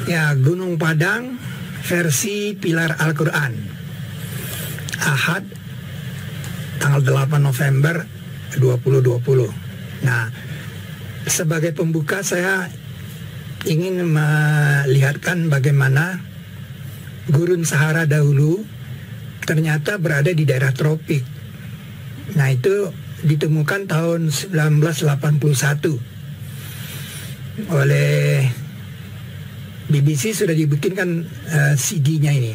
Ya, Gunung Padang versi Pilar Al-Quran. Ahad tanggal 8 November 2020. Nah, sebagai pembuka saya ingin melihatkan bagaimana gurun Sahara dahulu ternyata berada di daerah tropik. Nah, itu ditemukan tahun 1981 oleh BBC, sudah dibikinkan CD-nya ini.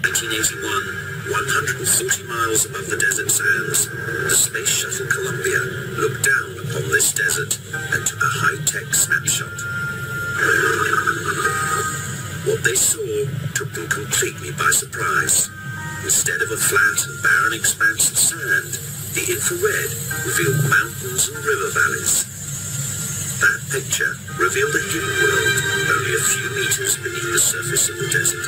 1981, 140 miles above the desert sands, the Space Shuttle Columbia looked down upon this desert and took a high-tech snapshot. What they saw took them completely by surprise. Instead of a flat and barren expanse of sand, the infrared revealed mountains and river valleys. That picture revealed a hidden world only a few meters beneath the surface of the desert.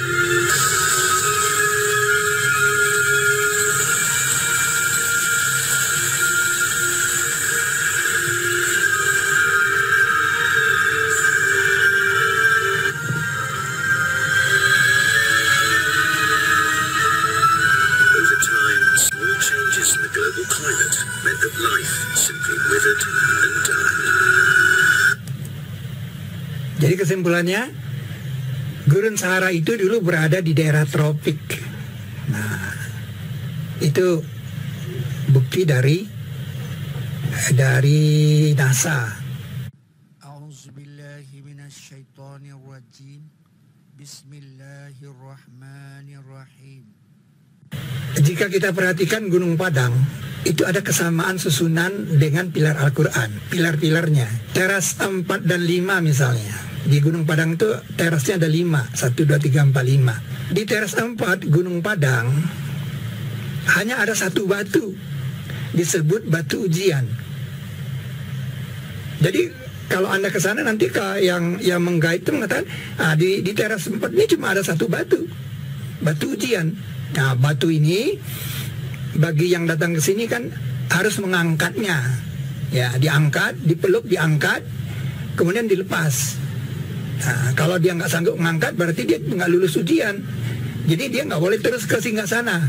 Over time, small changes in the global climate meant that life simply withered and died. Jadi kesimpulannya, gurun Sahara itu dulu berada di daerah tropik. Nah, itu bukti dari NASA. A'udzubillahi minasyaitonirrajim. Bismillahirrahmanirrahim. Jika kita perhatikan Gunung Padang, itu ada kesamaan susunan dengan pilar Al-Quran, pilar-pilarnya. Teras 4 dan 5 misalnya. Di Gunung Padang itu terasnya ada 5, 1, 2, 3, 4, 5. Di teras 4 Gunung Padang hanya ada satu batu, disebut batu ujian. Jadi kalau Anda ke sana nanti yang menggait itu mengatakan, di teras 4 ini cuma ada satu batu, batu ujian. Nah, batu ini bagi yang datang ke sini kan harus mengangkatnya. Ya, diangkat, dipeluk, diangkat, kemudian dilepas. Nah, kalau dia nggak sanggup mengangkat, berarti dia nggak lulus ujian. Jadi dia nggak boleh terus ke Singgasana.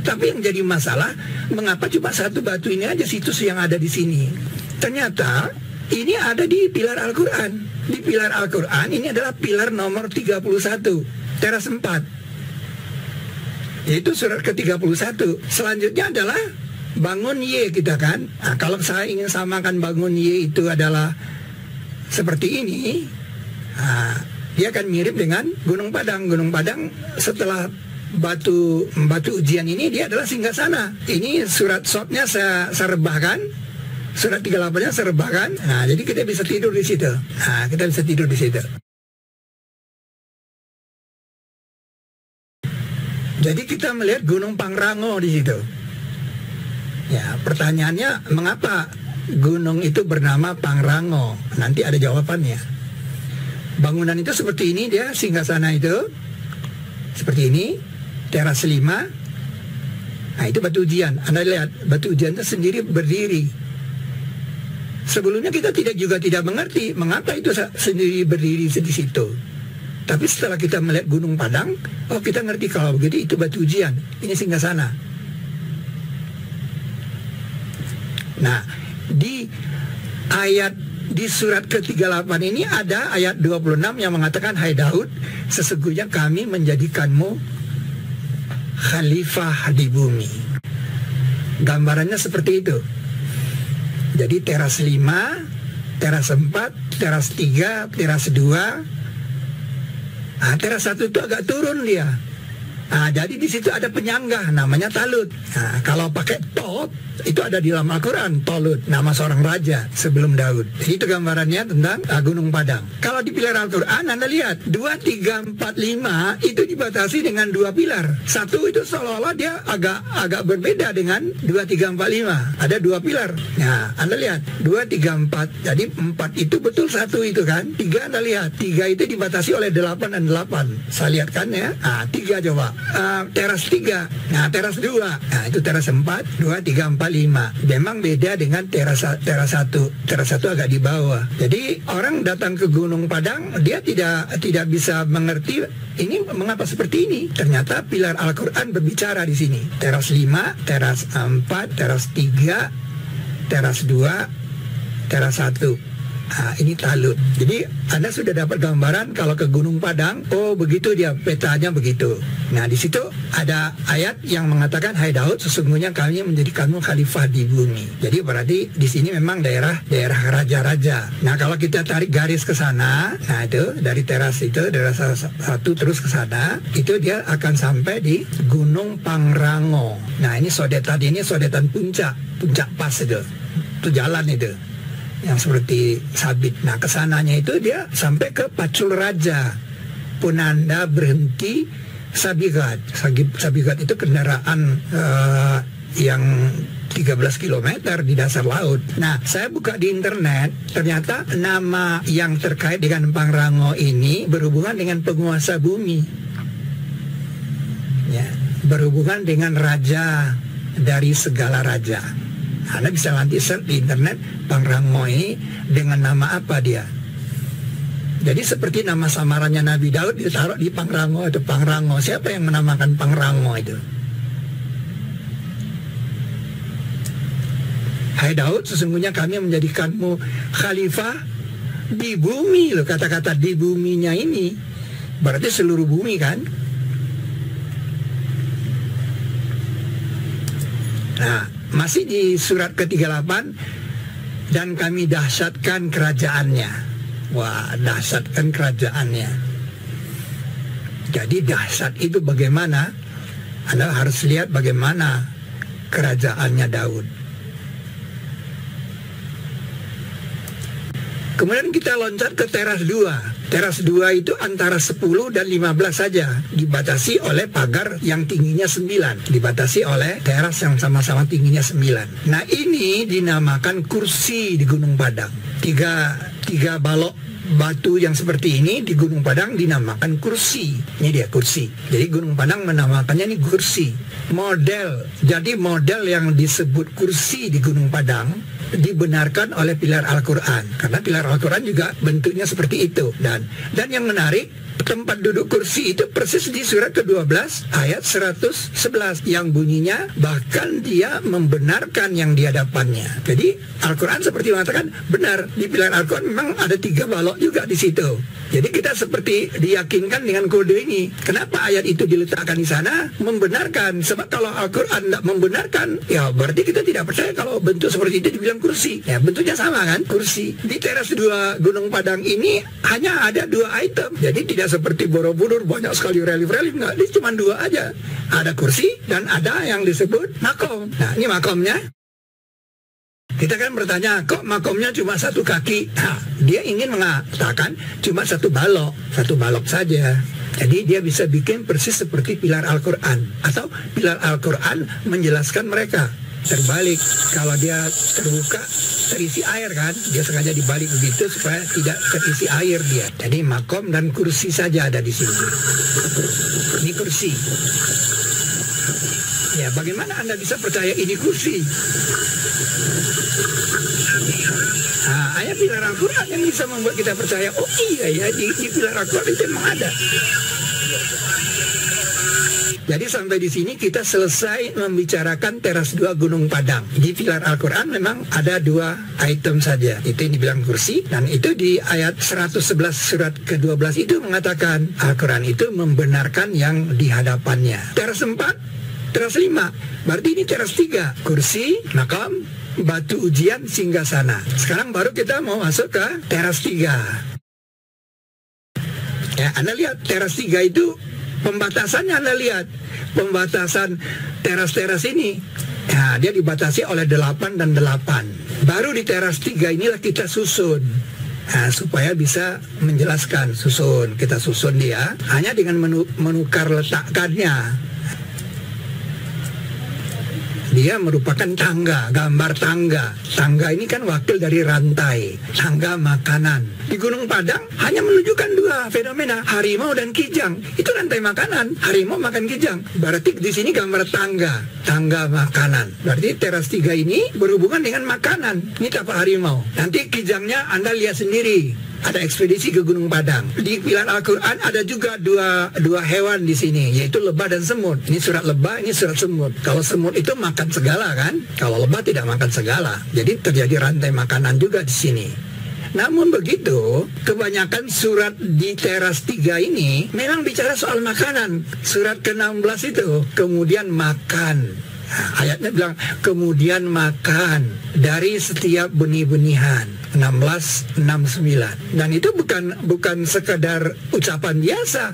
Tapi yang jadi masalah, mengapa cuma satu batu ini aja situs yang ada di sini? Ternyata ini ada di pilar Al-Quran. Di pilar Al-Quran ini adalah pilar nomor 31, teras 4. Yaitu surat ke-31. Selanjutnya adalah bangun Y kita kan. Nah, kalau saya ingin samakan bangun Y itu adalah seperti ini, dia akan mirip dengan Gunung Padang. Gunung Padang setelah batu ujian ini dia adalah Singgasana. Ini surat shotnya saya rebahkan, surat 38-nya saya rebahkan. Nah, jadi kita bisa tidur di situ. Nah, kita bisa tidur di situ. Jadi kita melihat Gunung Pangrango di situ. Ya, pertanyaannya mengapa gunung itu bernama Pangrango? Nanti ada jawabannya. Bangunan itu seperti ini, dia Singgasana itu seperti ini, teras 5. Nah, itu batu ujian. Anda lihat, batu ujian itu sendiri berdiri. Sebelumnya kita juga tidak mengerti mengapa itu sendiri berdiri di situ. Tapi setelah kita melihat Gunung Padang, oh kita ngerti kalau begitu itu batu ujian. Ini Singgasana. Nah, di surat ke-38 ini ada ayat 26 yang mengatakan, hai Daud, sesungguhnya kami menjadikanmu khalifah di bumi. Gambarannya seperti itu. Jadi teras 5, teras 4, teras 3, teras 2. Nah, teras 1 itu agak turun dia. Nah, jadi di situ ada penyangga namanya Talut. Nah, kalau pakai Tot itu ada di dalam Al-Quran, Tolut, nama seorang raja sebelum Daud. Jadi itu gambarannya tentang Gunung Padang. Kalau di pilar Al-Quran Anda lihat 2, 3, 4, 5 itu dibatasi dengan 2 pilar. Satu itu seolah-olah dia agak berbeda dengan 2, 3, 4, 5. Ada 2 pilar. Nah, Anda lihat 2, 3, 4. Jadi 4 itu betul satu itu kan. 3 Anda lihat, 3 itu dibatasi oleh 8 dan 8. Saya lihat kan ya. Nah, 3 coba. teras 3. Nah, teras 2. Nah, itu teras 4, 2, 3, 4, 5. Memang beda dengan teras 1. Teras 1 agak di bawah. Jadi orang datang ke Gunung Padang, dia tidak bisa mengerti ini mengapa seperti ini. Ternyata pilar Al-Qur'an berbicara di sini. Teras 5, teras 4, teras 3, teras 2, teras 1. Nah, ini talut. Jadi Anda sudah dapat gambaran kalau ke Gunung Padang, oh begitu dia petanya begitu. Nah, di situ ada ayat yang mengatakan, hai Daud, sesungguhnya kami menjadikanmu khalifah di bumi. Jadi berarti di sini memang daerah raja-raja. Nah, kalau kita tarik garis ke sana, nah itu dari teras itu, teras 1 terus ke sana, itu dia akan sampai di Gunung Pangrango. Nah, ini sodetan puncak pas itu jalan itu yang seperti sabit. Nah, kesananya itu dia sampai ke Pacul Raja. Punanda berhenti Sabigat. Sabigat itu kendaraan yang 13 km di dasar laut. Nah, saya buka di internet, ternyata nama yang terkait dengan Pangrango ini berhubungan dengan penguasa bumi. Ya, berhubungan dengan raja dari segala raja. Anda bisa nanti search di internet Pangrango ini dengan nama apa dia. Jadi seperti nama samarannya Nabi Daud ditaruh di Pangrango atau Pangrango. Siapa yang menamakan Pangrango itu? Hai Daud, sesungguhnya kami menjadikanmu khalifah di bumi loh. Kata-kata di buminya ini berarti seluruh bumi kan. Nah, masih di surat ke-38, dan kami dahsyatkan kerajaannya. Wah, dahsyatkan kerajaannya. Jadi dahsyat itu bagaimana? Anda harus lihat bagaimana kerajaannya Daud. Kemudian kita loncat ke teras 2. Teras 2 itu antara 10 dan 15 saja, dibatasi oleh pagar yang tingginya 9, dibatasi oleh teras yang sama-sama tingginya 9. Nah, ini dinamakan kursi di Gunung Padang. Tiga balok batu yang seperti ini di Gunung Padang dinamakan kursi. Ini dia kursi. Jadi Gunung Padang menamakannya ini kursi. Jadi model yang disebut kursi di Gunung Padang dibenarkan oleh pilar Al-Quran, karena pilar Al-Quran juga bentuknya seperti itu. Dan yang menarik, tempat duduk kursi itu persis di surat ke-12 ayat 111 yang bunyinya bahkan dia membenarkan yang di hadapannya. Jadi Al-Quran seperti mengatakan benar, di pilar Al-Quran memang ada 3 balok juga di situ. Jadi kita seperti diyakinkan dengan kode ini. Kenapa ayat itu diletakkan di sana? Membenarkan. Sebab kalau Al-Quran tidak membenarkan, ya berarti kita tidak percaya kalau bentuk seperti itu dibilang kursi. Ya bentuknya sama kan, kursi. Di teras 2 Gunung Padang ini hanya ada 2 item. Jadi tidak seperti Borobudur banyak sekali relief-relief. Enggak, ini cuma 2 aja. Ada kursi dan ada yang disebut makom. Nah, ini makomnya. Kita kan bertanya, kok makomnya cuma 1 kaki? Nah, dia ingin mengatakan cuma 1 balok saja. Jadi dia bisa bikin persis seperti pilar Al-Quran. Atau pilar Al-Quran menjelaskan mereka. Terbalik, kalau dia terbuka terisi air kan, dia sengaja dibalik begitu supaya tidak terisi air dia. Jadi makom dan kursi saja ada di sini. Ini kursi. Ya, bagaimana Anda bisa percaya ini kursi? Nah, ayat pilar Al-Quran yang bisa membuat kita percaya, oh iya ya, di pilar Al-Quran itu memang ada. Jadi sampai di sini kita selesai membicarakan teras 2 Gunung Padang. Di pilar Al-Quran memang ada 2 item saja. Itu yang dibilang kursi, dan itu di ayat 111 surat ke-12 itu mengatakan Al-Quran itu membenarkan yang di hadapannya. Teras 4, teras 5, berarti ini teras 3. Kursi, makam, batu ujian, singgasana. Sekarang baru kita mau masuk ke teras 3. Ya, Anda lihat teras 3 itu pembatasannya. Anda lihat pembatasan teras-teras ini. Nah, dia dibatasi oleh 8 dan 8. Baru di teras 3 inilah kita susun. Nah, supaya bisa menjelaskan, kita susun dia hanya dengan menukar letakkannya. Dia merupakan tangga, gambar tangga. Tangga ini kan wakil dari rantai, tangga makanan. Di Gunung Padang hanya menunjukkan dua fenomena, harimau dan kijang. Itu rantai makanan, harimau makan kijang. Berarti di sini gambar tangga, tangga makanan. Berarti teras 3 ini berhubungan dengan makanan. Ini tapak harimau. Nanti kijangnya Anda lihat sendiri. Ada ekspedisi ke Gunung Padang. Di pilihan Al-Quran ada juga dua hewan di sini, yaitu lebah dan semut. Ini surat lebah, ini surat semut. Kalau semut itu makan segala kan, kalau lebah tidak makan segala. Jadi terjadi rantai makanan juga di sini. Namun begitu, kebanyakan surat di teras 3 ini memang bicara soal makanan. Surat ke-16 itu kemudian makan. Ayatnya bilang kemudian makan dari setiap benih-benihan. 16:69. Dan itu bukan sekadar ucapan biasa,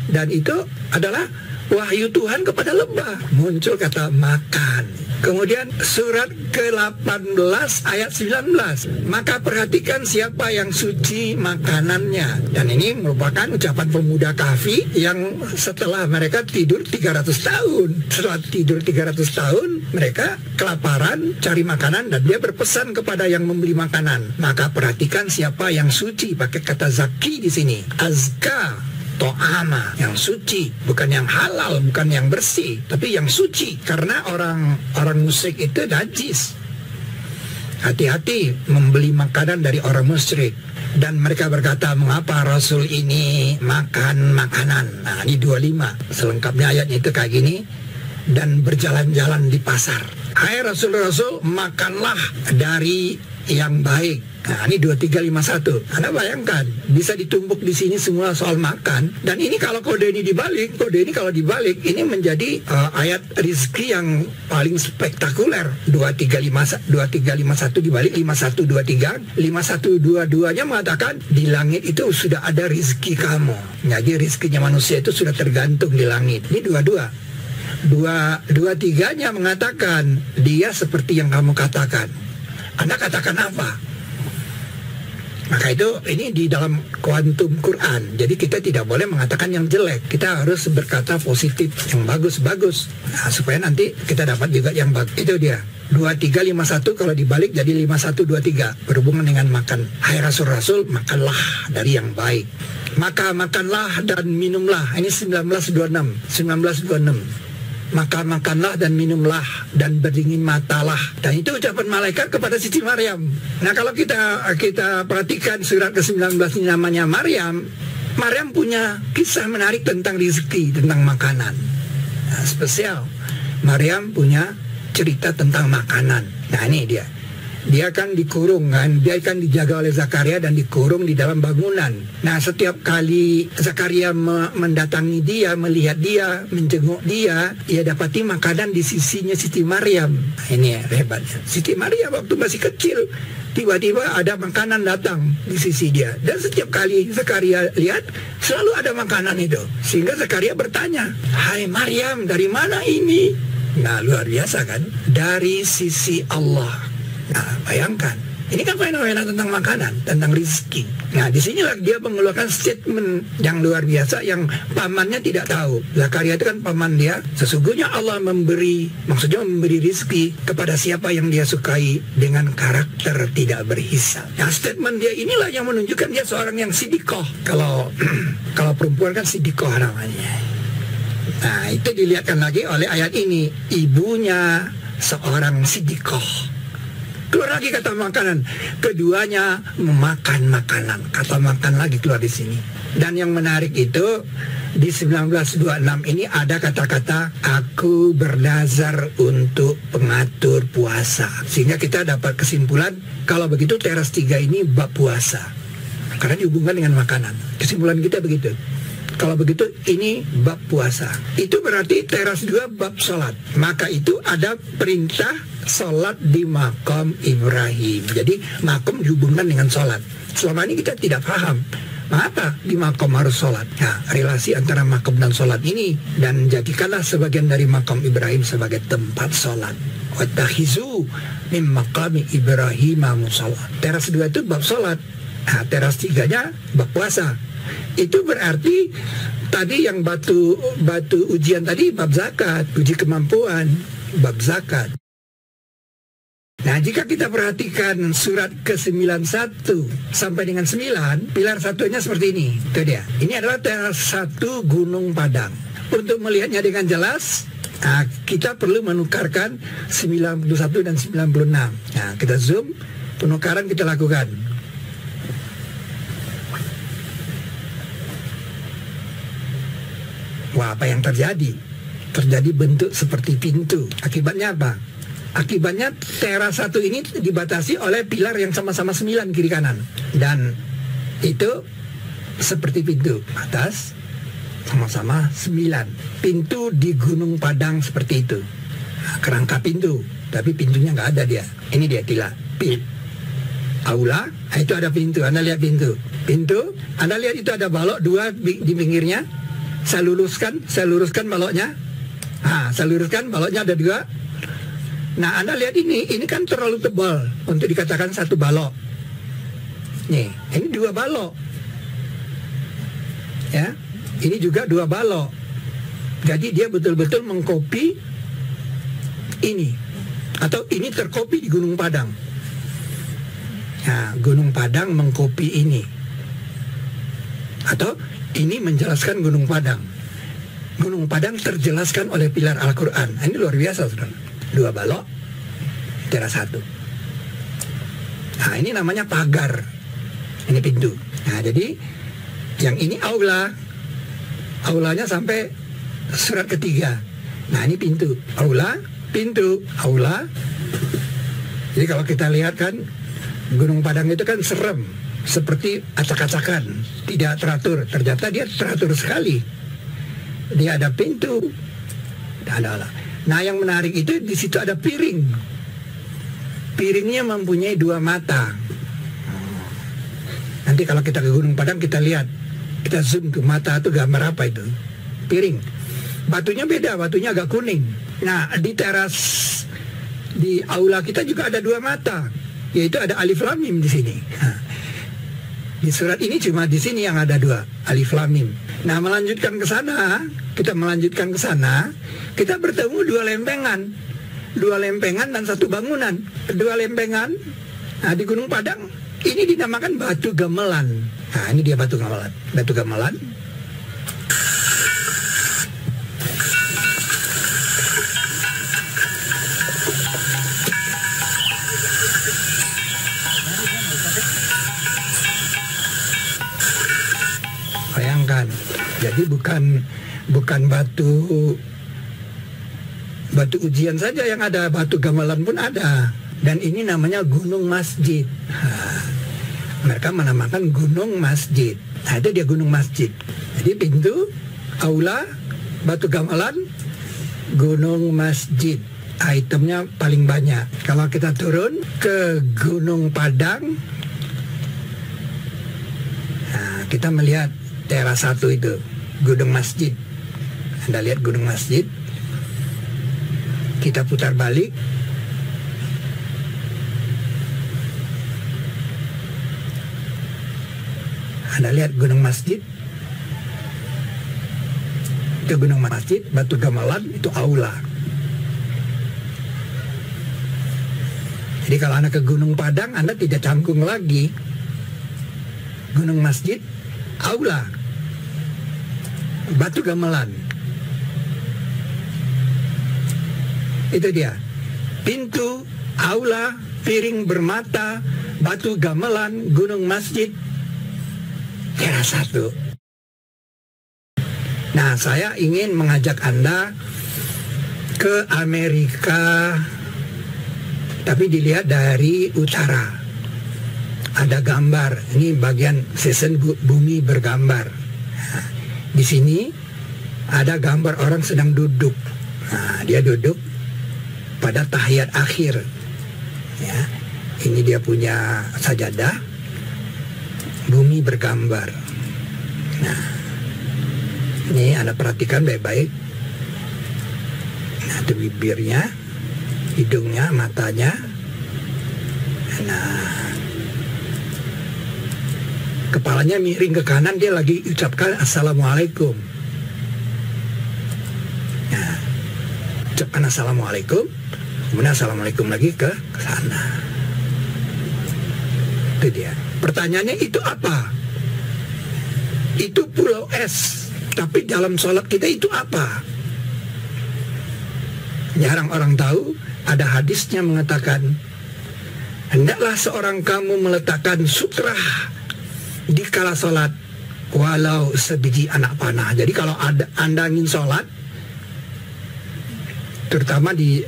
dan itu adalah wahyu Tuhan kepada lebah. Muncul kata makan. Kemudian surat ke-18 ayat 19. Maka perhatikan siapa yang suci makanannya. Dan ini merupakan ucapan pemuda Kahfi yang setelah mereka tidur 300 tahun. Setelah tidur 300 tahun, mereka kelaparan cari makanan, dan dia berpesan kepada yang membeli makanan. Maka perhatikan siapa yang suci, pakai kata zaki di sini. Azka to'ama, yang suci, bukan yang halal, bukan yang bersih, tapi yang suci. Karena orang musyrik itu najis. Hati-hati membeli makanan dari orang musyrik. Dan mereka berkata, mengapa Rasul ini makan makanan? Nah, ini 25. Selengkapnya ayatnya itu kayak gini. Dan berjalan-jalan di pasar. Hai Rasul-Rasul, makanlah dari yang baik. Nah, ini 2351. Anda bayangkan, bisa ditumpuk di sini semua soal makan. Dan ini kalau kode ini dibalik, ini menjadi ayat rizki yang paling spektakuler. 2351 dibalik 5123. 5122-nya mengatakan di langit itu sudah ada rizki kamu. Jadi rizkinya manusia itu sudah tergantung di langit. Ini 23-nya mengatakan dia seperti yang kamu katakan. Anda katakan apa? Maka itu ini di dalam kuantum Quran. Jadi kita tidak boleh mengatakan yang jelek. Kita harus berkata positif, yang bagus-bagus. Nah, supaya nanti kita dapat juga yang bagus. Itu dia. 2351 kalau dibalik jadi 5123. Berhubungan dengan makan. Hai Rasul-Rasul, makanlah dari yang baik. Maka makanlah dan minumlah. Ini 1926. Maka makanlah dan minumlah dan berdingin matalah. Dan itu ucapan malaikat kepada Siti Maryam. Nah, kalau kita perhatikan surat ke-19 ini namanya Maryam. Maryam punya kisah menarik tentang rezeki, tentang makanan. Nah, spesial. Maryam punya cerita tentang makanan. Nah, ini dia. Dia kan dikurung kan, dia kan dijaga oleh Zakaria dan dikurung di dalam bangunan. Nah, setiap kali Zakaria mendatangi dia, melihat dia, menjenguk dia, ia dapati makanan di sisinya Siti Maryam. Nah, ini hebatnya. Siti Maryam waktu masih kecil, tiba-tiba ada makanan datang di sisi dia. Dan setiap kali Zakaria lihat, selalu ada makanan itu. Sehingga Zakaria bertanya, hai Maryam, dari mana ini? Nah, luar biasa kan? Dari sisi Allah. Nah, bayangkan, ini kan fenomena tentang makanan, tentang rezeki. Nah, disinilah dia mengeluarkan statement yang luar biasa yang pamannya tidak tahu. Zakaria itu kan paman dia. Sesungguhnya Allah memberi, maksudnya memberi rezeki kepada siapa yang dia sukai dengan karakter tidak berhisab. Nah, statement dia inilah yang menunjukkan dia seorang yang sidikoh. Kalau perempuan kan sidikoh namanya. Nah, itu dilihatkan lagi oleh ayat ini. Ibunya seorang sidikoh. Keluar lagi kata makanan. Keduanya memakan makanan. Kata makan lagi keluar di sini. Dan yang menarik itu di 1926 ini ada kata-kata aku bernazar untuk pengatur puasa. Sehingga kita dapat kesimpulan kalau begitu teras 3 ini bab puasa. Karena dihubungkan dengan makanan. Kesimpulan kita begitu. Kalau begitu ini bab puasa. Itu berarti teras 2 bab sholat. Maka itu ada perintah sholat di makam Ibrahim. Jadi makam dihubungkan dengan sholat. Selama ini kita tidak paham mengapa di makam harus sholat. Nah, relasi antara makam dan sholat ini. Dan jadikanlah sebagian dari makam Ibrahim sebagai tempat sholat. Wattakhizu min maqami Ibrahim musalla. Teras 2 itu bab sholat. Nah, teras 3-nya bab puasa. Itu berarti tadi yang batu ujian tadi bab zakat, uji kemampuan, bab zakat. Nah, jika kita perhatikan surat ke-91 sampai dengan 9, pilar satunya seperti ini. Itu dia. Ini adalah teras 1 Gunung Padang. Untuk melihatnya dengan jelas, kita perlu menukarkan 91 dan 96. Nah, kita zoom, penukaran kita lakukan. Wah, apa yang terjadi? Terjadi bentuk seperti pintu. Akibatnya apa? Akibatnya teras 1 ini dibatasi oleh pilar yang sama-sama 9 kiri kanan. Dan itu seperti pintu. Atas sama-sama 9. Pintu di Gunung Padang seperti itu. Kerangka pintu, tapi pintunya nggak ada dia. Ini dia tila. Aula, itu ada pintu. Anda lihat pintu. Pintu, Anda lihat itu ada balok 2 di pinggirnya. Saya luruskan baloknya. Saya luruskan baloknya ada 2. Nah, Anda lihat ini kan terlalu tebal untuk dikatakan 1 balok. Nih, ini 2 balok. Ya, ini juga 2 balok. Jadi dia betul-betul mengkopi ini. Atau ini terkopi di Gunung Padang. Nah, Gunung Padang mengkopi ini. Atau ini menjelaskan Gunung Padang. Gunung Padang terjelaskan oleh pilar Al-Quran. Ini luar biasa, saudara. 2 balok, teras 1. Nah, ini namanya pagar. Ini pintu. Nah, jadi yang ini aula. Aulanya sampai surat ketiga. Nah, ini pintu. Aula, pintu, aula. Jadi kalau kita lihat kan, Gunung Padang itu kan serem. Seperti acak-acakan, tidak teratur. Ternyata dia teratur sekali. Dia ada pintu, ada aula. Nah, yang menarik itu di situ ada piring. Piringnya mempunyai 2 mata. Nanti kalau kita ke Gunung Padang kita lihat, kita zoom ke mata itu gambar apa itu? Piring. Batunya beda, batunya agak kuning. Nah, di teras di aula kita juga ada 2 mata, yaitu ada alif lam mim di sini. Di surat ini cuma di sini yang ada 2 alif lam mim. Nah, melanjutkan ke sana, kita bertemu 2 lempengan. 2 lempengan dan 1 bangunan. 2 lempengan. Nah, di Gunung Padang ini dinamakan Batu Gamelan. Nah, ini dia Batu Gamelan. Batu Gamelan. Bayangkan, jadi bukan batu ujian saja yang ada, Batu Gamelan pun ada. Dan ini namanya Gunung Masjid. Mereka menamakan Gunung Masjid. Nah, itu dia Gunung Masjid. Jadi pintu, aula, Batu Gamelan, Gunung Masjid. Itemnya paling banyak. Kalau kita turun ke Gunung Padang, nah, kita melihat teras 1 itu, Gunung Masjid. Anda lihat Gunung Masjid. Kita putar balik. Anda lihat Gunung Masjid. Itu Gunung Masjid, Batu Gamelan itu aula. Jadi kalau Anda ke Gunung Padang, Anda tidak canggung lagi. Gunung Masjid, aula, Batu Gamelan. Itu dia. Pintu, aula, piring bermata, Batu Gamelan, Gunung Masjid, teras 1. Nah, saya ingin mengajak Anda ke Amerika, tapi dilihat dari utara. Ada gambar, ini bagian season bumi bergambar. Nah, di sini ada gambar orang sedang duduk. Nah, dia duduk pada tahiyat akhir. Ya, ini dia punya sajadah, bumi bergambar. Nah, ini Anda perhatikan baik-baik. Nah, itu bibirnya, hidungnya, matanya. Nah, kepalanya miring ke kanan, dia lagi ucapkan Assalamualaikum. Nah, ucapkan Assalamualaikum. Kemudian assalamualaikum lagi ke sana. Itu dia. Pertanyaannya itu apa? Itu pulau es. Tapi dalam sholat kita itu apa? Jarang orang tahu. Ada hadisnya mengatakan, hendaklah seorang kamu meletakkan sutrah di kala sholat, walau sebiji anak panah. Jadi kalau Anda ingin sholat, terutama di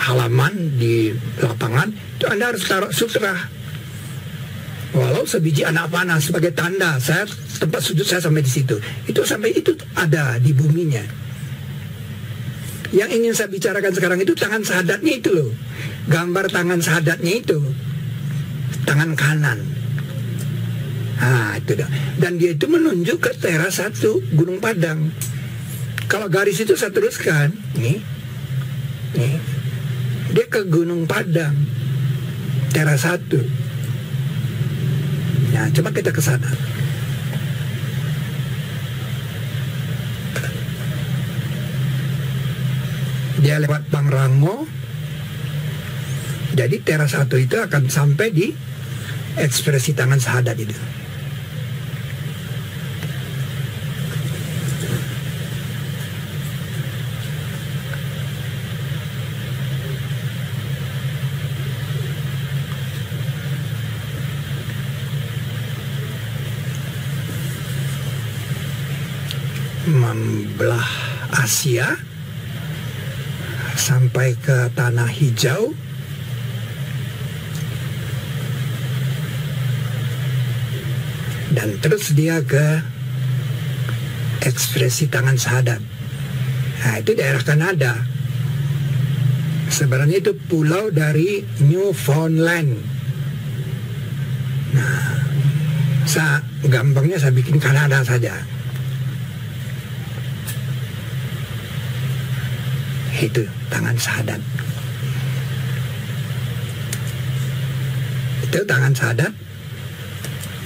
halaman, di lapangan, itu Anda harus taruh sutrah walau sebiji anak panah sebagai tanda tempat sujud saya sampai di situ. Itu sampai itu ada di buminya. Yang ingin saya bicarakan sekarang itu tangan sahadatnya itu loh. Gambar tangan sahadatnya itu tangan kanan. Nah, itu dah. Dan dia itu menunjuk ke teras 1 Gunung Padang. Kalau garis itu saya teruskan, nih, dia ke Gunung Padang, teras 1. Nah, coba kita ke sana. Dia lewat Pangrango. Jadi teras 1 itu akan sampai di ekspresi tangan sahadat itu. Membelah Asia sampai ke Tanah Hijau, dan terus dia ke ekspresi tangan sahadat. Nah, itu daerah Kanada. Sebenarnya itu pulau dari Newfoundland. Nah, gampangnya saya bikin Kanada saja. Itu tangan sahadat. Itu tangan sahadat.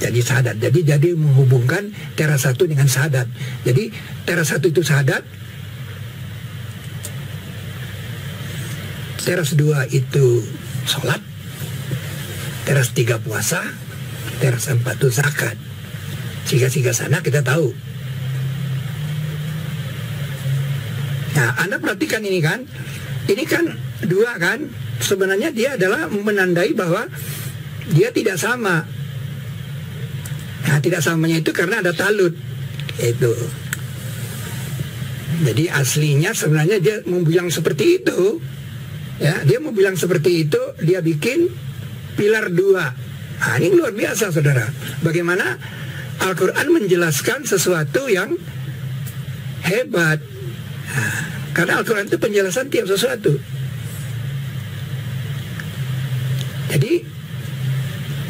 Jadi sahadat. Jadi menghubungkan teras 1 dengan sahadat. Jadi teras 1 itu sahadat. Teras 2 itu sholat. Teras 3 puasa. Teras 4 itu zakat. Sehingga sana kita tahu. Nah, Anda perhatikan ini kan 2 kan, sebenarnya dia adalah menandai bahwa dia tidak sama. Nah, tidak samanya itu karena ada talut itu. Jadi aslinya sebenarnya dia mau bilang seperti itu, ya, dia mau bilang seperti itu, dia bikin pilar 2. Nah, ini luar biasa, saudara. Bagaimana Al-Quran menjelaskan sesuatu yang hebat. Nah, karena Al-Quran itu penjelasan tiap sesuatu. Jadi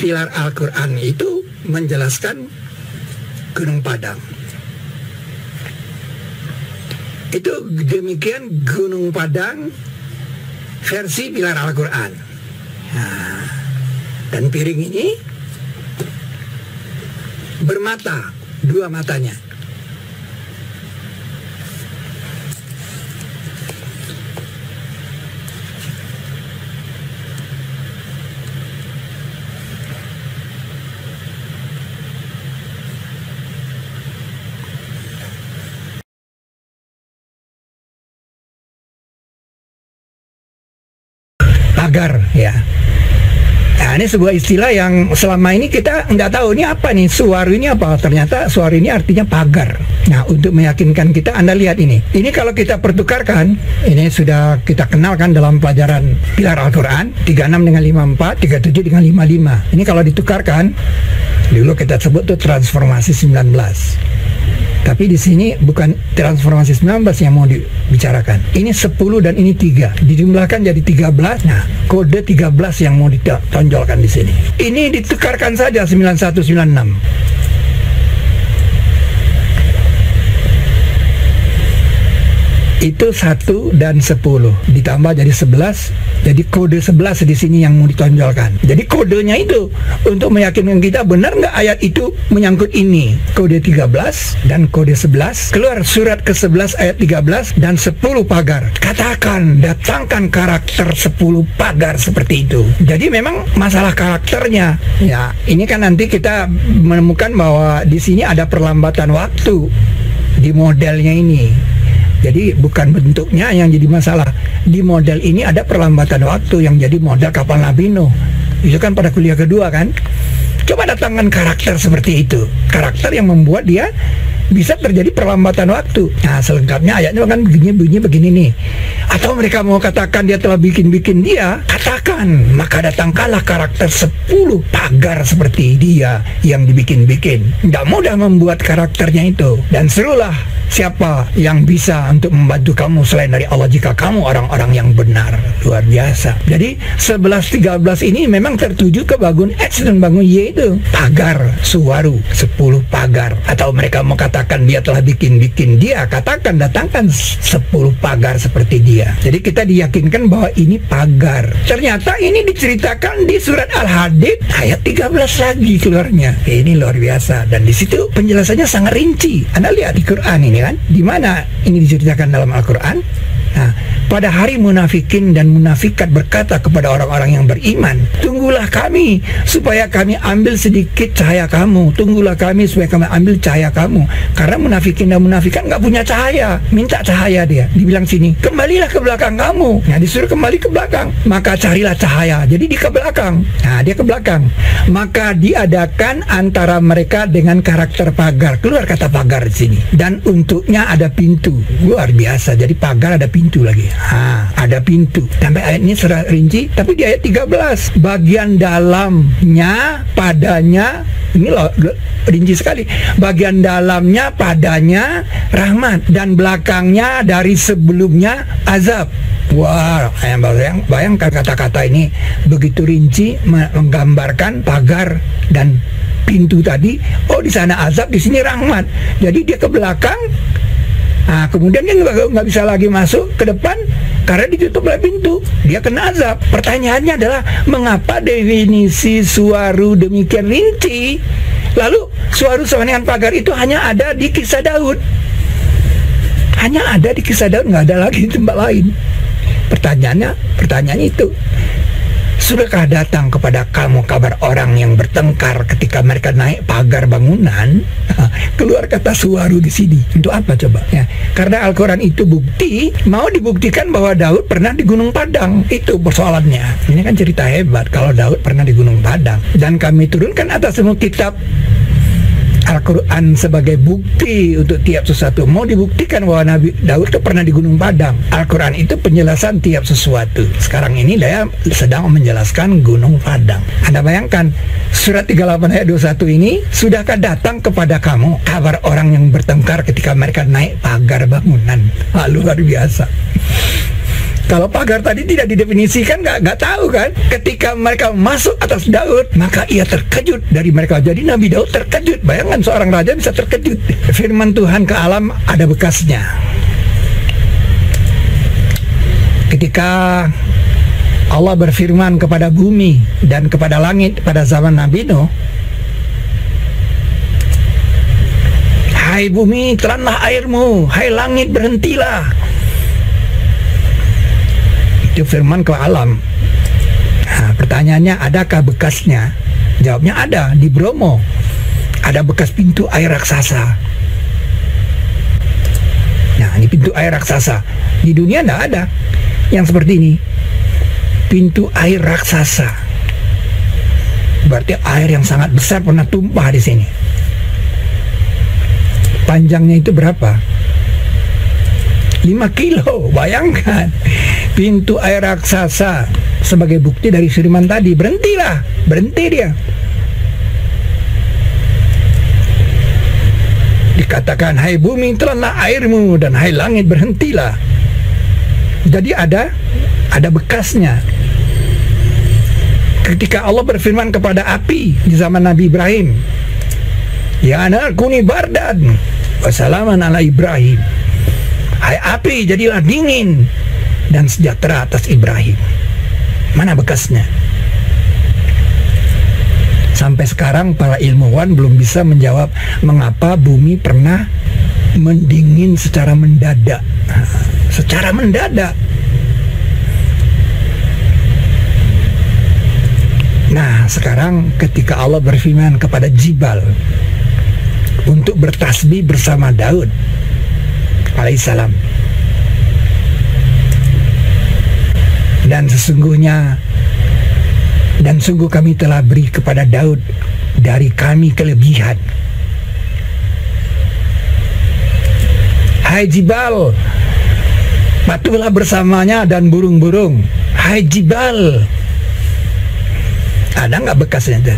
pilar Al-Quran itu menjelaskan Gunung Padang. Itu demikian Gunung Padang versi pilar Al-Quran. Nah, dan piring ini bermata, 2 matanya. Pagar, ya. Nah, ini sebuah istilah yang selama ini kita nggak tahu ini apa nih, suwaru ini apa. Ternyata suwaru ini artinya pagar. Nah, untuk meyakinkan kita, Anda lihat ini. Ini kalau kita pertukarkan, ini sudah kita kenalkan dalam pelajaran pilar Al-Quran, 36 dengan 54, 37 dengan 55. Ini kalau ditukarkan, dulu kita sebut tuh transformasi 19. Tapi di sini bukan transformasi 19 yang mau dibicarakan. Ini 10 dan ini 3. Dijumlahkan jadi 13. Nah, kode 13 yang mau ditonjolkan di sini. Ini ditukarkan saja 9196. itu 1 dan 10 ditambah jadi 11. Jadi kode 11 di sini yang mau ditonjolkan. Jadi kodenya itu untuk meyakinkan kita benar nggak ayat itu menyangkut ini. Kode 13 dan kode 11. Keluar surat ke-11 ayat 13 dan 10 pagar. Katakan, datangkan karakter 10 pagar seperti itu. Jadi memang masalah karakternya. Ya, ini kan nanti kita menemukan bahwa di sini ada perlambatan waktu di modelnya ini. Jadi bukan bentuknya yang jadi masalah. Di model ini ada perlambatan waktu yang jadi model kapal Nabi Nuh. Itu kan pada kuliah kedua kan. Coba datangkan karakter seperti itu. Karakter yang membuat dia bisa terjadi perlambatan waktu. Nah, selengkapnya ayatnya kan bunyi begini nih. Atau mereka mau katakan dia telah bikin dia, katakan, maka datangkanlah karakter 10 pagar seperti dia yang dibikin-bikin. Tidak mudah membuat karakternya itu. Dan serulah siapa yang bisa untuk membantu kamu selain dari Allah jika kamu orang-orang yang benar. Luar biasa. Jadi 11-13 ini memang tertuju ke bangun X dan bangun Y itu. Pagar, suwaru, 10 pagar. Atau mereka mau katakan dia telah bikin dia, katakan datangkan 10 pagar seperti dia. Jadi kita diyakinkan bahwa ini pagar. Ternyata ini diceritakan di surat Al-Hadid ayat 13 lagi keluarnya. Ini luar biasa. Dan di situ penjelasannya sangat rinci. Anda lihat di Quran ini kan, di mana ini diceritakan dalam Al-Quran. Nah, pada hari munafikin dan munafikat berkata kepada orang-orang yang beriman, tunggulah kami supaya kami ambil sedikit cahaya kamu. Tunggulah kami supaya kami ambil cahaya kamu. Karena munafikin dan munafikat nggak punya cahaya. Minta cahaya dia. Dibilang sini, kembalilah ke belakang kamu. Nah, disuruh kembali ke belakang. Maka carilah cahaya. Jadi dia ke belakang. Nah, dia ke belakang. Maka diadakan antara mereka dengan karakter pagar. Keluar kata pagar di sini. Dan untuknya ada pintu. Luar biasa. Jadi pagar ada pintu lagi. Ada pintu. Sampai ayat ini sudah rinci, tapi di ayat 13 bagian dalamnya padanya, ini loh rinci sekali, bagian dalamnya padanya rahmat dan belakangnya dari sebelumnya azab. Wah, bayangkan kata-kata ini begitu rinci menggambarkan pagar dan pintu tadi. Oh, di sana azab, di sini rahmat. Jadi dia ke belakang. Nah, kemudian dia nggak bisa lagi masuk ke depan karena ditutup oleh pintu. Dia kena azab. Pertanyaannya adalah mengapa definisi suwaru demikian rinci? Lalu suwaru sama dengan pagar itu hanya ada di kisah Daud. Hanya ada di kisah Daud, nggak ada lagi di tempat lain. Pertanyaannya itu. Sudahkah datang kepada kamu kabar orang yang bertengkar ketika mereka naik pagar bangunan? Keluar kata suwaru di sini. Untuk apa coba? Ya, karena Al-Quran itu bukti, mau dibuktikan bahwa Daud pernah di Gunung Padang. Itu persoalannya. Ini kan cerita hebat kalau Daud pernah di Gunung Padang. Dan kami turunkan atas semua kitab Al-Quran sebagai bukti untuk tiap sesuatu. Mau dibuktikan bahwa Nabi Daud itu pernah di Gunung Padang. Al-Quran itu penjelasan tiap sesuatu. Sekarang ini dia sedang menjelaskan Gunung Padang. Anda bayangkan, surat 38 ayat 21 ini, sudahkah datang kepada kamu kabar orang yang bertengkar ketika mereka naik pagar bangunan? Luar biasa. Kalau pagar tadi tidak didefinisikan, nggak tahu kan. Ketika mereka masuk atas Daud, maka ia terkejut dari mereka. Jadi Nabi Daud terkejut. Bayangkan seorang raja bisa terkejut. Firman Tuhan ke alam ada bekasnya. Ketika Allah berfirman kepada bumi dan kepada langit pada zaman Nabi Nuh, hai bumi, telanlah airmu, hai langit, berhentilah. Itu firman ke alam. Nah, pertanyaannya, adakah bekasnya? Jawabnya ada, di Bromo. Ada bekas pintu air raksasa. Nah, ini pintu air raksasa. Di dunia tidak ada yang seperti ini. Pintu air raksasa. Berarti air yang sangat besar pernah tumpah di sini. Panjangnya itu berapa? 5 kilo, bayangkan. Pintu air raksasa sebagai bukti dari firman tadi. Berhentilah, berhenti dia. Dikatakan, hai bumi, telanlah airmu, dan hai langit, berhentilah. Jadi ada bekasnya. Ketika Allah berfirman kepada api di zaman Nabi Ibrahim, ya nar kuni bardan wassalaman ala Ibrahim. Hai api, jadilah dingin dan sejahtera atas Ibrahim. Mana bekasnya? Sampai sekarang para ilmuwan belum bisa menjawab mengapa bumi pernah mendingin secara mendadak. Secara mendadak. Nah, sekarang ketika Allah berfirman kepada Jibal untuk bertasbih bersama Daud alaihissalam, dan sungguh kami telah beri kepada Daud dari kami kelebihan. Hai Jibal, patuhlah bersamanya dan burung-burung. Hai Jibal, ada nggak bekasnya itu?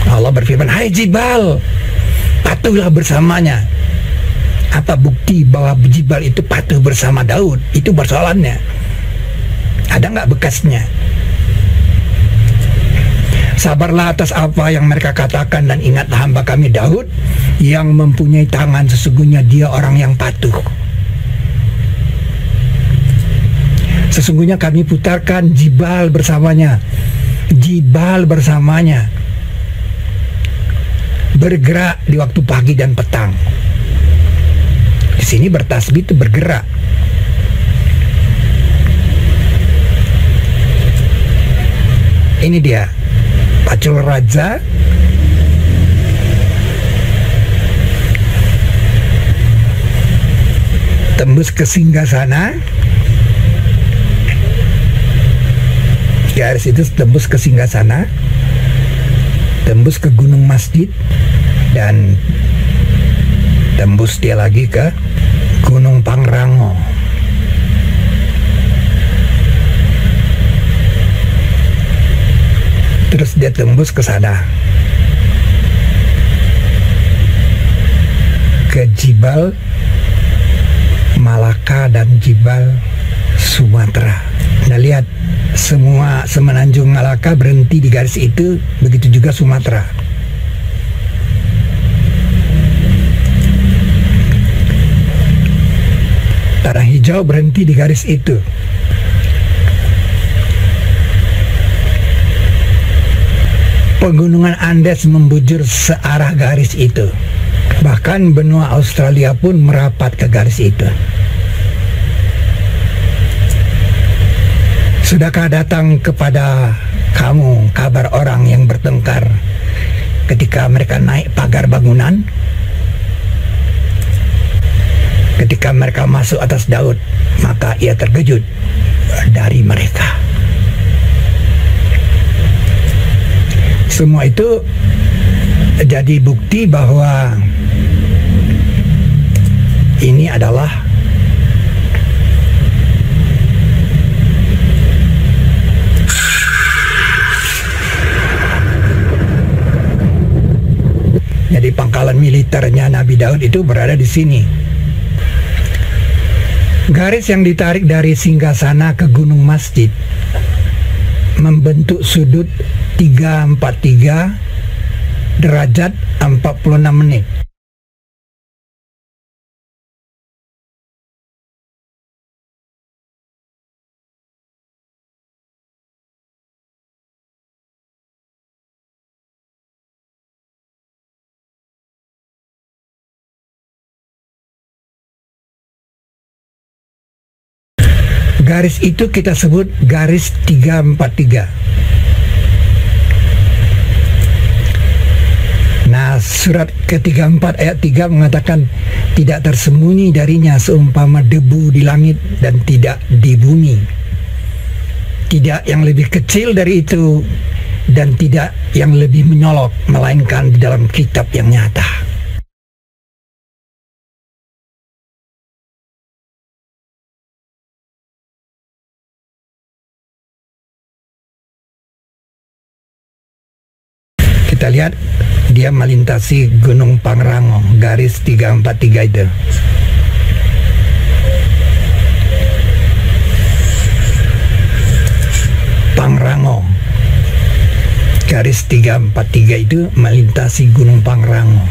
Allah berfirman, hai Jibal, patuhlah bersamanya. Apa bukti bahwa Jibal itu patuh bersama Daud? Itu persoalannya. Ada nggak bekasnya? Sabarlah atas apa yang mereka katakan dan ingatlah hamba kami Daud yang mempunyai tangan, sesungguhnya dia orang yang patuh. Sesungguhnya kami putarkan Jibal bersamanya. Jibal bersamanya bergerak di waktu pagi dan petang. Di sini bertasbih itu bergerak. Ini dia Pacul Raja tembus ke Singgasana. Garis itu tembus ke Singgasana, tembus ke Gunung Masjid, dan tembus dia lagi ke Gunung Pangrango. Terus dia tembus ke sana, ke Jibal Malaka dan Jibal Sumatera. Nah lihat, semua semenanjung Malaka berhenti di garis itu, begitu juga Sumatera. Tanah hijau berhenti di garis itu. Pegunungan Andes membujur searah garis itu. Bahkan benua Australia pun merapat ke garis itu. Sudahkah datang kepada kamu kabar orang yang bertengkar ketika mereka naik pagar bangunan? Ketika mereka masuk atas Daud, maka ia terkejut dari mereka. Semua itu jadi bukti bahwa ini adalah jadi pangkalan militernya Nabi Daud itu berada di sini. Garis yang ditarik dari Singgasana ke Gunung Masjid membentuk sudut 343 derajat 46 menit. Garis itu kita sebut garis 343. Nah, surat ke-34 ayat 3 mengatakan tidak tersembunyi darinya seumpama debu di langit dan tidak di bumi. Tidak yang lebih kecil dari itu dan tidak yang lebih menyolok, melainkan di dalam kitab yang nyata. Kita lihat dia melintasi Gunung Pangrango, garis 343 itu. Pangrango, garis 343 itu melintasi Gunung Pangrango.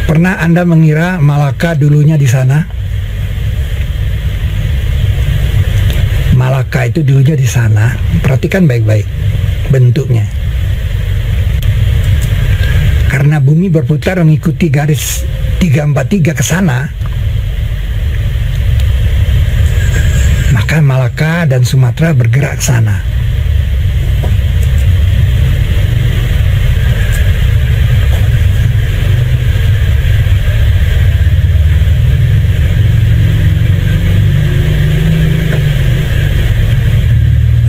Pernah Anda mengira Malaka dulunya di sana? Malaka itu dulunya di sana. Perhatikan baik-baik bentuknya. Karena bumi berputar mengikuti garis 343 ke sana, maka Malaka dan Sumatera bergerak ke sana.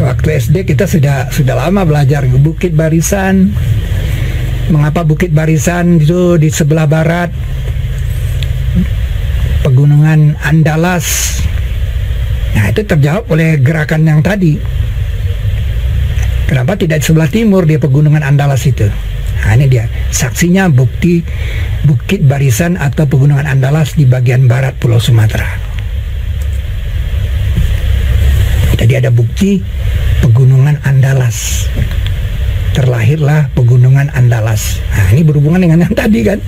Waktu SD kita sudah lama belajar Bukit Barisan. Mengapa Bukit Barisan itu di sebelah barat? Pegunungan Andalas. Nah, itu terjawab oleh gerakan yang tadi. Kenapa tidak di sebelah timur dia Pegunungan Andalas itu? Nah, ini dia saksinya, bukti Bukit Barisan atau Pegunungan Andalas di bagian barat Pulau Sumatera. Jadi ada bukti Pegunungan Andalas. Terlahirlah Pegunungan Andalas. Nah, ini berhubungan dengan yang tadi kan,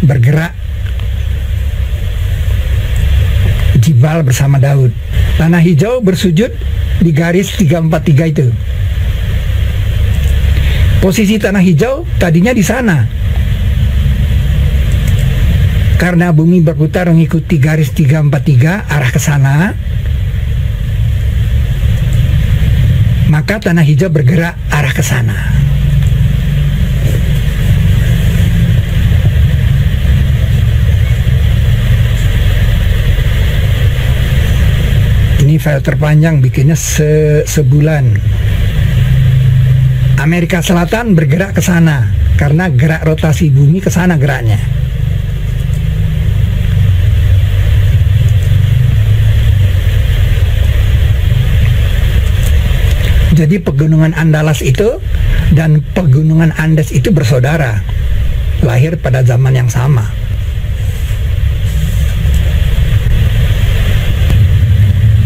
bergerak Jibal bersama Daud. Tanah hijau bersujud di garis 343 itu. Posisi tanah hijau tadinya di sana. Karena bumi berputar mengikuti garis 343 arah ke sana, maka tanah hijau bergerak arah ke sana. Ini file terpanjang, bikinnya sebulan. Amerika Selatan bergerak ke sana karena gerak rotasi bumi ke sana geraknya. Jadi Pegunungan Andalas itu dan Pegunungan Andes itu bersaudara, lahir pada zaman yang sama.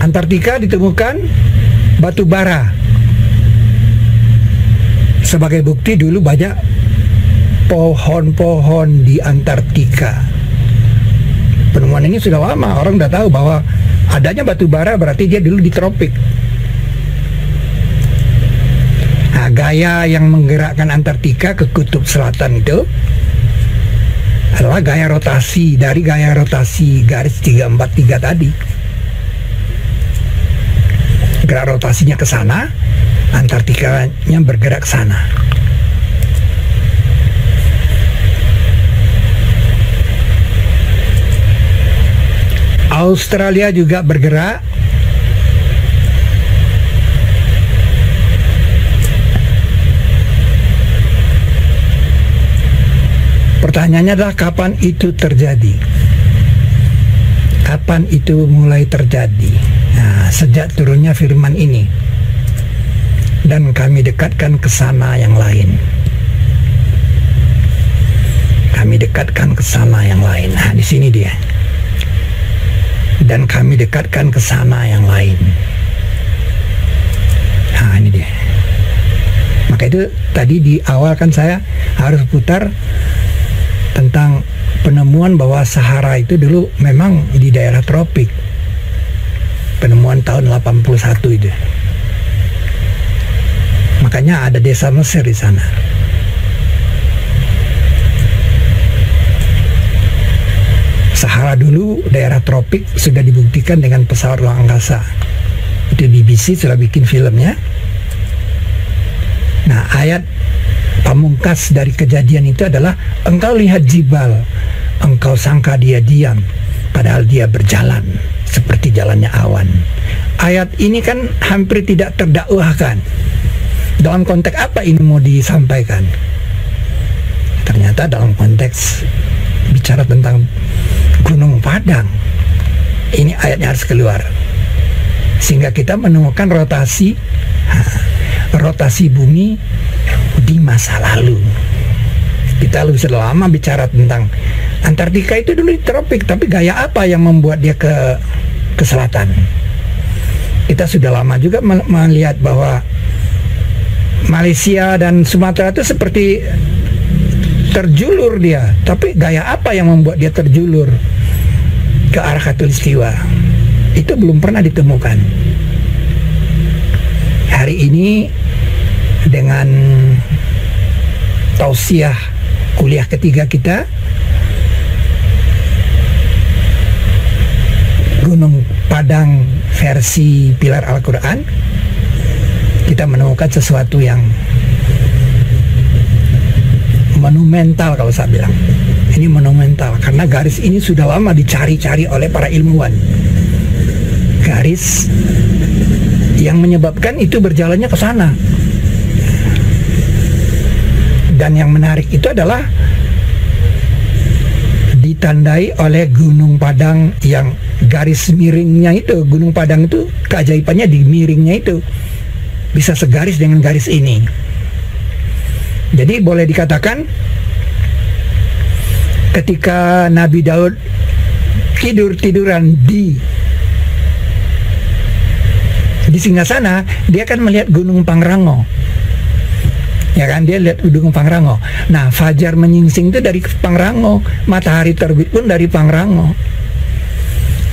Antartika ditemukan batu bara. Sebagai bukti dulu banyak pohon-pohon di Antartika. Penemuan ini sudah lama, orang udah tahu bahwa adanya batu bara berarti dia dulu di tropik. Nah, gaya yang menggerakkan Antartika ke kutub selatan itu adalah gaya rotasi dari gaya rotasi garis 343 tadi. Gerak rotasinya ke sana, Antartikanya bergerak ke sana. Australia juga bergerak. Pertanyaannya adalah kapan itu terjadi? Kapan itu mulai terjadi? Nah, sejak turunnya firman ini. Dan kami dekatkan ke sana yang lain. Kami dekatkan ke sana yang lain. Nah, di sini dia. Dan kami dekatkan ke sana yang lain. Nah, ini dia. Maka itu tadi di awal kan saya harus putar tentang penemuan bahwa Sahara itu dulu memang di daerah tropik. Penemuan tahun 81 itu. Makanya ada desa Mesir di sana. Sahara dulu daerah tropik sudah dibuktikan dengan pesawat ruang angkasa. Itu BBC sudah bikin filmnya. Nah, ayat pamungkas dari kejadian itu adalah engkau lihat Jibal, engkau sangka dia diam, padahal dia berjalan seperti jalannya awan. Ayat ini kan hampir tidak terdakwahkan. Dalam konteks apa ini mau disampaikan? Ternyata dalam konteks bicara tentang Gunung Padang. Ini ayatnya harus keluar. Sehingga kita menemukan rotasi bumi di masa lalu. Kita sudah lama bicara tentang Antartika itu dulu di tropik, tapi gaya apa yang membuat dia ke selatan? Kita sudah lama juga melihat bahwa Malaysia dan Sumatera itu seperti terjulur dia, tapi gaya apa yang membuat dia terjulur ke arah khatulistiwa? Itu belum pernah ditemukan. hari ini dengan tausiah kuliah ketiga kita, Gunung Padang versi Pilar Al-Quran, kita menemukan sesuatu yang monumental. Kalau saya bilang ini monumental karena garis ini sudah lama dicari-cari oleh para ilmuwan. Garis yang menyebabkan itu berjalannya ke sana. Dan yang menarik itu adalah ditandai oleh Gunung Padang yang garis miringnya itu. Gunung Padang itu keajaibannya di miringnya itu bisa segaris dengan garis ini. Jadi boleh dikatakan ketika Nabi Daud tidur-tiduran di singgasana, dia kan melihat Gunung Pangrango. Ya kan, dia lihat Gunung Pangrango. Nah, fajar menyingsing itu dari Pangrango, matahari terbit pun dari Pangrango.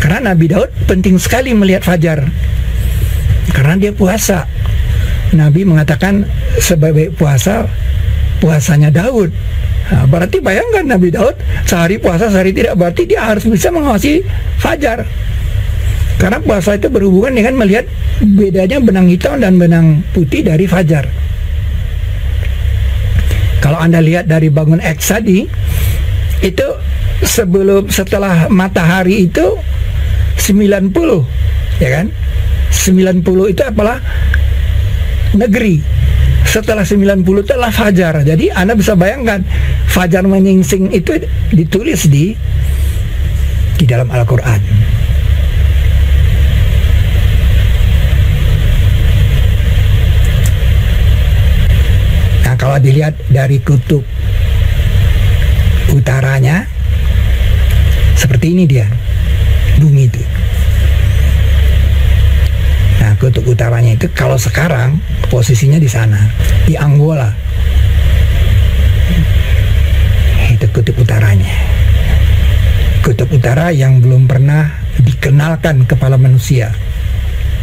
Karena Nabi Daud penting sekali melihat fajar, karena dia puasa. Nabi mengatakan sebaik puasa, puasanya Daud. Nah, berarti bayangkan Nabi Daud sehari puasa, sehari tidak, berarti dia harus bisa mengawasi fajar. Karena puasa itu berhubungan dengan melihat bedanya benang hitam dan benang putih dari fajar. Kalau Anda lihat dari bangun X tadi, itu setelah matahari itu 90, ya kan? 90 itu apalah negeri. Setelah 90 itu adalah fajar. Jadi Anda bisa bayangkan fajar menyingsing itu ditulis di dalam Al-Quran. Kalau dilihat dari kutub utaranya, seperti ini dia, bumi itu. Nah, kutub utaranya itu kalau sekarang posisinya di sana, di Angola. Itu kutub utaranya. Kutub utara yang belum pernah dikenalkan kepala manusia.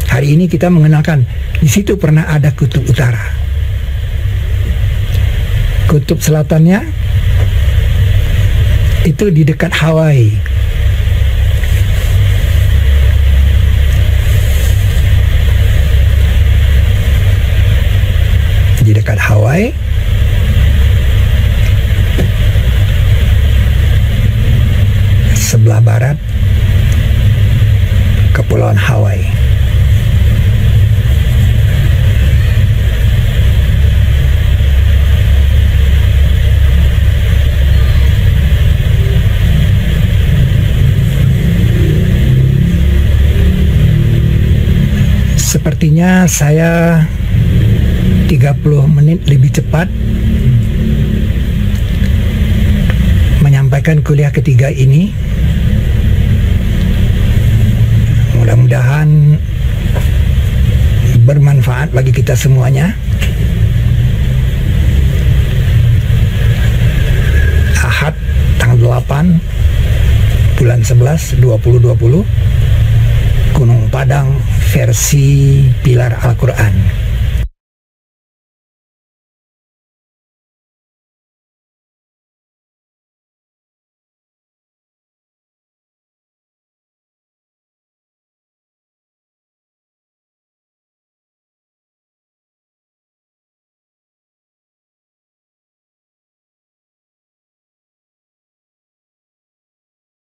Hari ini kita mengenalkan, di situ pernah ada kutub utara. Kutub selatannya itu di dekat Hawaii. Di dekat Hawaii. Sebelah barat Kepulauan Hawaii. Sepertinya saya 30 menit lebih cepat menyampaikan kuliah ketiga ini. Mudah-mudahan bermanfaat bagi kita semuanya. Ahad tanggal 8 bulan 11 2020, Gunung Padang versi Pilar Al-Quran.